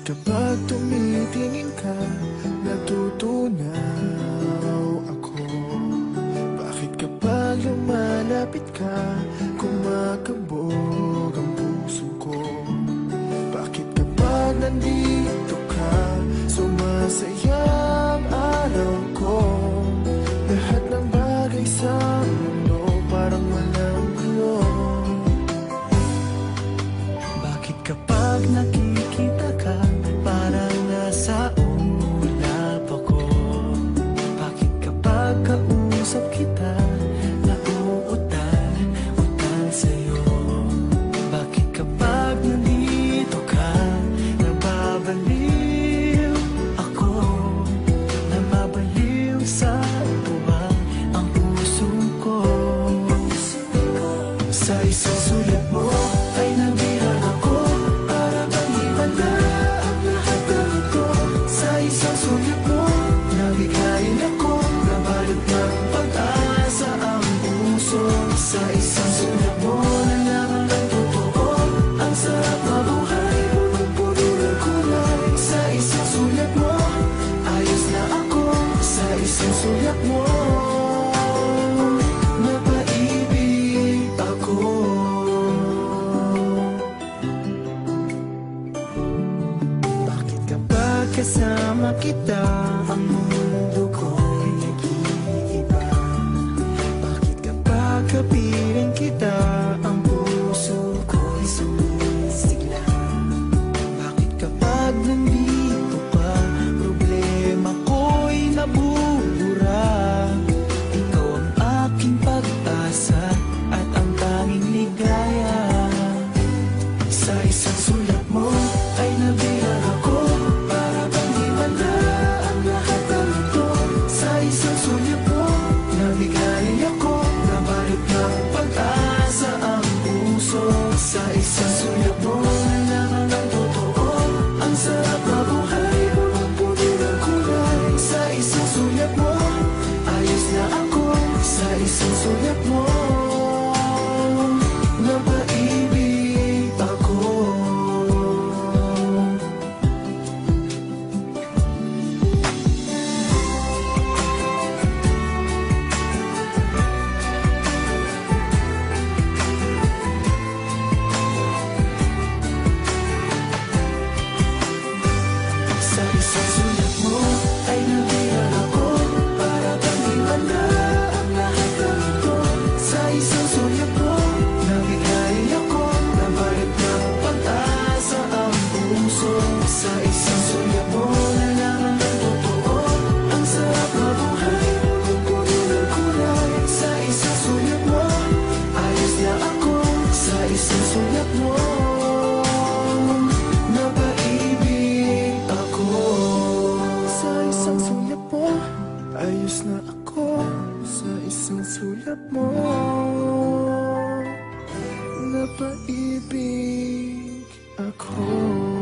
kapag tumitingin ka, natutunaw ako? Bakit kapag lumalapit ka, kumakabog ang puso ko? Bakit kapag nandito ka, sumasaya ang araw ko? Lahat ng bagay sa mundo parang walang gulo. Bakit kapag nakikita ka, parang nasa ulap ako? Bakit kapag kausap kita, nauutal sa'yo? Bakit kapag nandito ka, nababaliw ako? Nababaliw sa tuwa ang puso ko. Sa isang sulat mo ay nabihan ako, para bang himala ang lahat ng ito. Sa isang sulat mo, nabighayin ako, nabalot ng pag-asa ang puso. Sa isang sulat mo, nalaman ng totoo, ang sarap mabuhay, punong-puno ng kulay. Sa isang sulat mo, ayos na ako. Sa isang sulat mo, napaibig ako. Bakit kapag kasama kita, ang mundo ko'y nag-iiba? Bakit kapag kapiling kita, ang puso ko'y sumisigla? Bakit kapag nandito ka, problema ko'y nabubura? Ikaw ang aking pag-asa at ang tanging ligaya. Sa isang sulat mo ay nabihan ako, para bang himala ang lahat ng ito. Sa isang sulat mo, nabighayin ako, nabalot ng pag-asa ang puso. Sa isang sulat mo, nalaman ng totoo, ang sarap mabuhay, punong-puno ng kulay. Sa isang sulat mo, ayos na ako. Sa isang sulat mo, napaibig ako. Sa isang sulat mo ay nabihan ako, para bang himala ang lahat ng ito. Sa isang sulat mo, nabighayin ako, nabalot ng pag-asa ang puso. Sa isang sulat mo, nalaman ng totoo, ang sarap mabuhay, punong-puno ng kulay. Sa isang sulat mo, ayos na ako. Sa isang sulat mo, napaibig ako. Sa isang sulat mo, ayos na ako. Sa isang sulat mo, napaibig ako.